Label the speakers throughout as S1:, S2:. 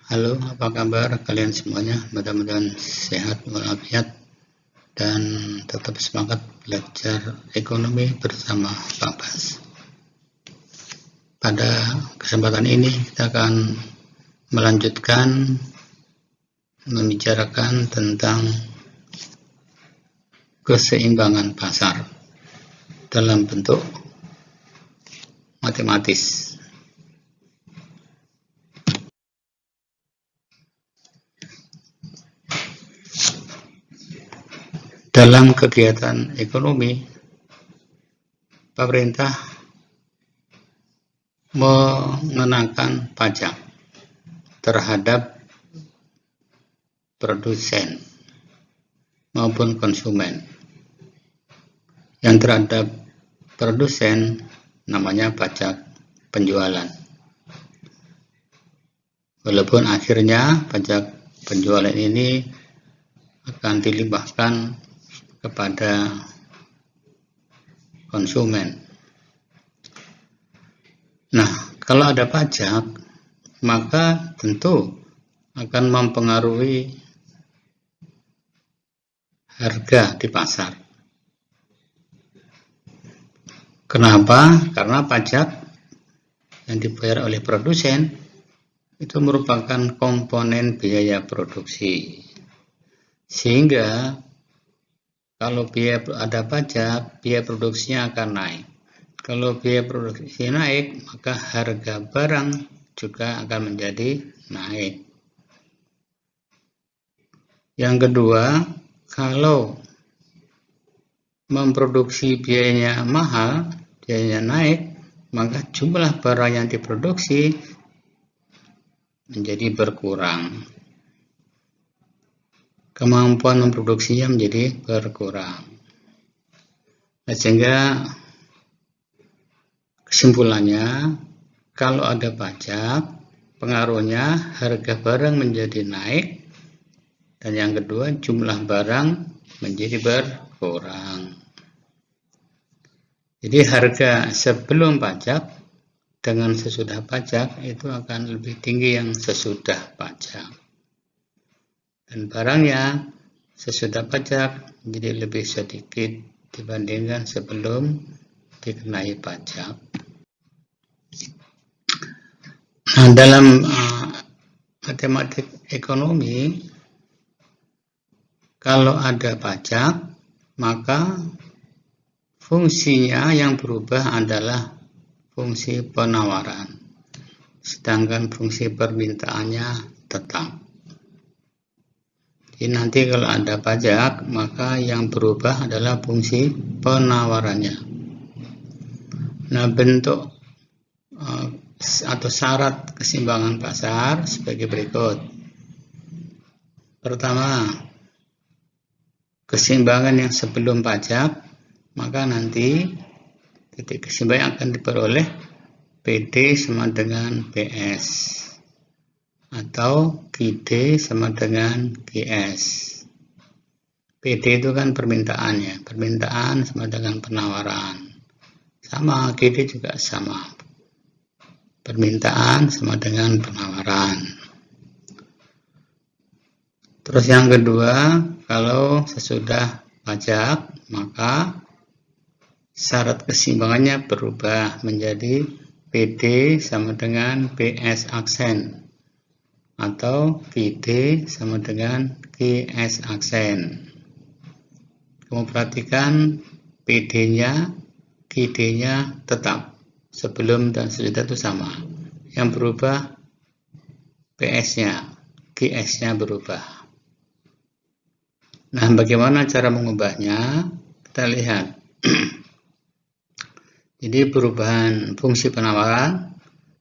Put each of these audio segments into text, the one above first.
S1: Halo, apa kabar kalian semuanya? Mudah-mudahan sehat walafiat dan tetap semangat belajar ekonomi bersama Pak Bas. Pada kesempatan ini kita akan melanjutkan membicarakan tentang keseimbangan pasar dalam bentuk matematis. Dalam kegiatan ekonomi, pemerintah mengenakan pajak terhadap produsen maupun konsumen. Yang terhadap produsen namanya pajak penjualan. Walaupun akhirnya pajak penjualan ini akan dilimpahkan kepada konsumen. Nah, kalau ada pajak, maka tentu akan mempengaruhi harga di pasar. Kenapa? Karena pajak yang dibayar oleh produsen itu merupakan komponen biaya produksi. Sehingga kalau ada pajak, biaya produksinya akan naik. Kalau biaya produksi naik, maka harga barang juga akan menjadi naik. Yang kedua, kalau memproduksi biayanya mahal, biayanya naik, maka jumlah barang yang diproduksi menjadi berkurang. Kemampuan memproduksinya menjadi berkurang. Nah, sehingga kesimpulannya, kalau ada pajak, pengaruhnya harga barang menjadi naik, dan yang kedua jumlah barang menjadi berkurang. Jadi harga sebelum pajak dengan sesudah pajak itu akan lebih tinggi yang sesudah pajak. Dan barangnya sesudah pajak menjadi lebih sedikit dibandingkan sebelum dikenai pajak. Nah, dalam matematik ekonomi, kalau ada pajak, maka fungsinya yang berubah adalah fungsi penawaran, sedangkan fungsi permintaannya tetap. Jadi nanti kalau ada pajak, maka yang berubah adalah fungsi penawarannya. Nah, bentuk atau syarat keseimbangan pasar sebagai berikut. Pertama, keseimbangan yang sebelum pajak, maka nanti titik keseimbangan akan diperoleh PD sama dengan PS. Atau QD sama dengan QS. PD itu kan permintaannya, permintaan sama dengan penawaran. Sama, QD juga sama. Permintaan sama dengan penawaran. Terus yang kedua, kalau sesudah pajak, maka syarat keseimbangannya berubah menjadi PD sama dengan PS aksen. Atau QD sama dengan QS aksen. Kamu perhatikan PD-nya, QD-nya tetap. Sebelum dan sesudah itu sama. Yang berubah PS-nya, QS-nya berubah. Nah, bagaimana cara mengubahnya? Kita lihat. Jadi perubahan fungsi penawaran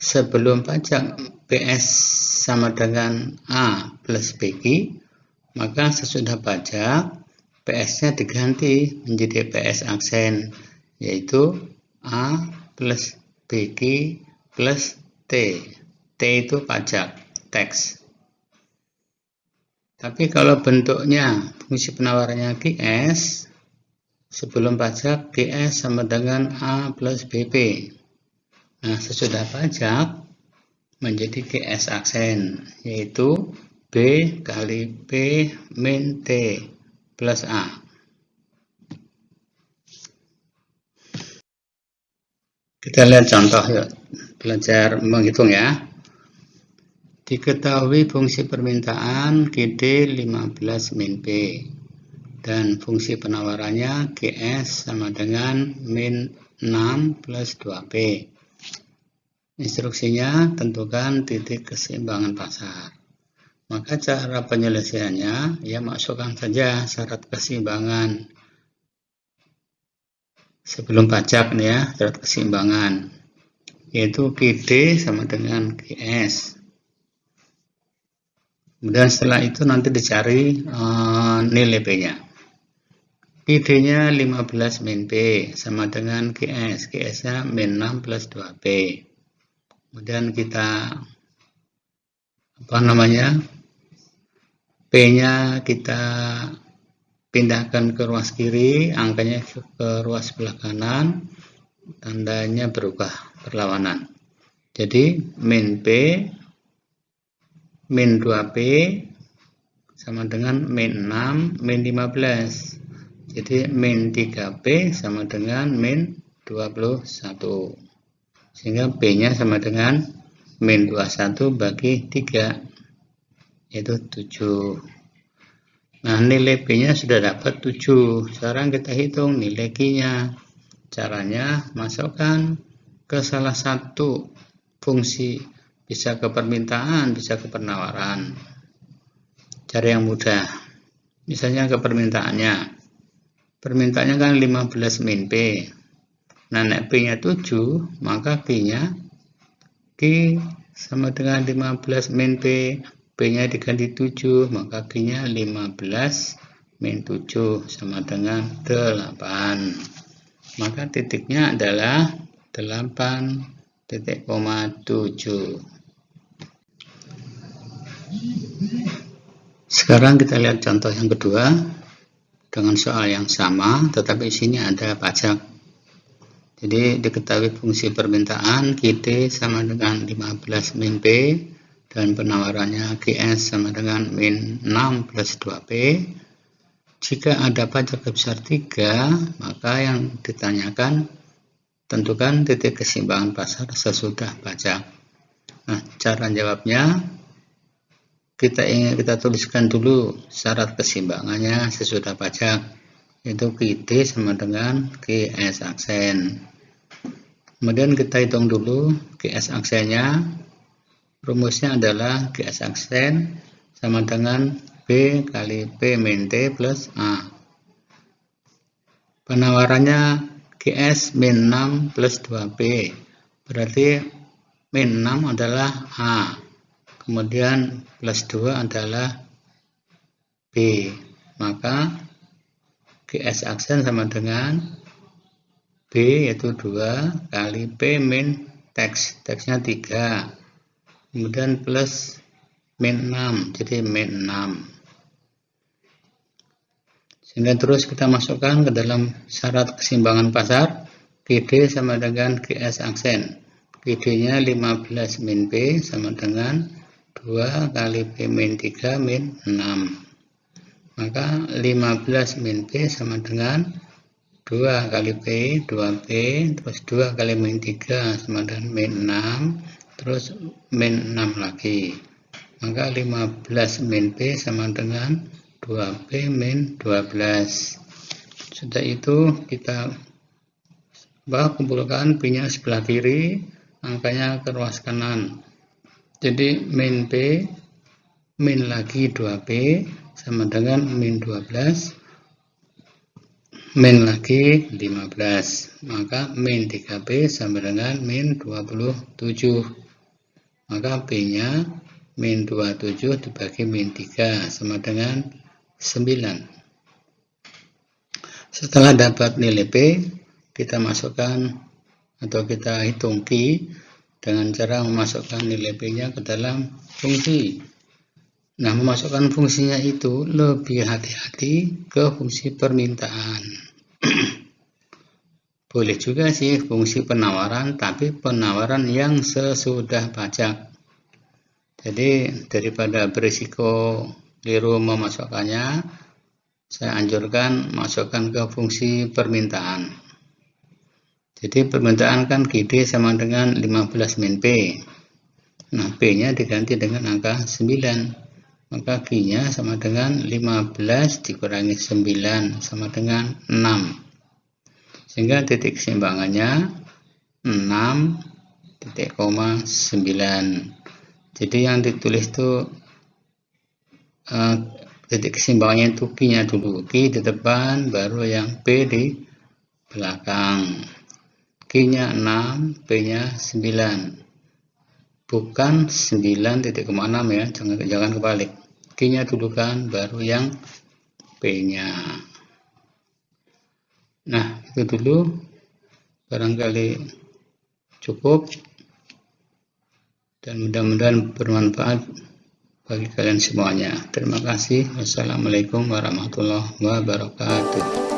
S1: sebelum pajak PS sama dengan A plus BQ, maka sesudah pajak PS-nya diganti menjadi PS aksen, yaitu A plus BQ plus T. T itu pajak, tax. Tapi kalau bentuknya fungsi penawarannya QS, sebelum pajak QS sama dengan A plus BP. Nah, sesudah pajak menjadi GS aksen, yaitu B kali P min T plus A. Kita lihat contoh yuk, belajar menghitung ya. Diketahui fungsi permintaan GD 15 min P dan fungsi penawarannya GS sama dengan min 6 plus 2P. Instruksinya tentukan titik keseimbangan pasar. Maka cara penyelesaiannya, ya masukkan saja syarat keseimbangan sebelum pajak nih ya, syarat keseimbangan, yaitu GD sama dengan GS. Kemudian setelah itu nanti dicari nilai P-nya. GD-nya 15 min P sama dengan GS. GS-nya min 6 plus 2P. Kemudian kita P-nya kita pindahkan ke ruas kiri, angkanya ke ruas sebelah kanan, tandanya berubah berlawanan. Jadi min P min 2P sama dengan min 6 min 15. Jadi min 3P sama dengan min 21. Sehingga P-nya sama dengan min 21 bagi 3, yaitu 7. Nah, nilai P-nya sudah dapat 7. Sekarang kita hitung nilai Q-nya. Caranya masukkan ke salah satu fungsi, bisa ke permintaan, bisa ke penawaran. Cara yang mudah. Misalnya ke permintaannya. Permintaannya kan 15 min P. Nah, nek P-nya 7, maka Q-nya Q sama dengan 15 min P. P-nya diganti 7, maka Q-nya 15 min 7 sama dengan 8. Maka titiknya adalah 8,7. Sekarang kita lihat contoh yang kedua dengan soal yang sama, tetapi isinya ada pajak. Jadi diketahui fungsi permintaan GD sama dengan 15 min P dan penawarannya GS sama dengan min 6 plus 2P. Jika ada pajak besar 3, maka yang ditanyakan tentukan titik keseimbangan pasar sesudah pajak. Nah, cara jawabnya kita tuliskan dulu syarat keseimbangannya sesudah pajak, yaitu GD sama dengan GS aksen. Kemudian kita hitung dulu GS aksennya. Rumusnya adalah GS aksen sama dengan B kali P min T plus A. Penawarannya GS min 6 plus 2P. Berarti min 6 adalah A. Kemudian plus 2 adalah B. Maka GS aksen sama dengan B, yaitu 2 kali P min teksnya 3. Kemudian plus min 6, jadi min 6. Sehingga terus kita masukkan ke dalam syarat keseimbangan pasar. GD sama dengan GS aksen. GD-nya 15 min P sama dengan 2 kali P min 3 min 6. Maka 15 min P sama dengan 2 kali P, 2P, terus 2 kali min 3 sama dengan min 6, terus min 6 lagi. Maka 15 min P sama dengan 2P min 12. Sudah itu kita kumpulkan P-nya sebelah kiri, angkanya ke ruas kanan. Jadi min P, min lagi 2P sama dengan min 12, min lagi 15, maka min 3P sama dengan min 27. Maka P-nya min 27 dibagi min 3 sama dengan 9. Setelah dapat nilai P, kita masukkan atau kita hitung Q dengan cara memasukkan nilai P-nya ke dalam fungsi. Nah, memasukkan fungsinya itu lebih hati-hati ke fungsi permintaan. Boleh juga sih fungsi penawaran, tapi penawaran yang sesudah pajak. Jadi daripada berisiko keliru memasukkannya, saya anjurkan masukkan ke fungsi permintaan. Jadi permintaan kan GD sama dengan 15 min P. Nah, P-nya diganti dengan angka 9. Maka Q-nya sama dengan 15 dikurangi 9 sama dengan 6. Sehingga titik keseimbangannya 6,9. Jadi yang ditulis itu titik keseimbangannya itu Q-nya dulu. Q di depan, baru yang P di belakang. Q-nya 6, P-nya 9. Bukan 9,6 ya, jangan kebalik. Q-nya dulu kan, baru yang P-nya. Nah, itu dulu. Barangkali cukup. Dan mudah-mudahan bermanfaat bagi kalian semuanya. Terima kasih. Wassalamualaikum warahmatullahi wabarakatuh.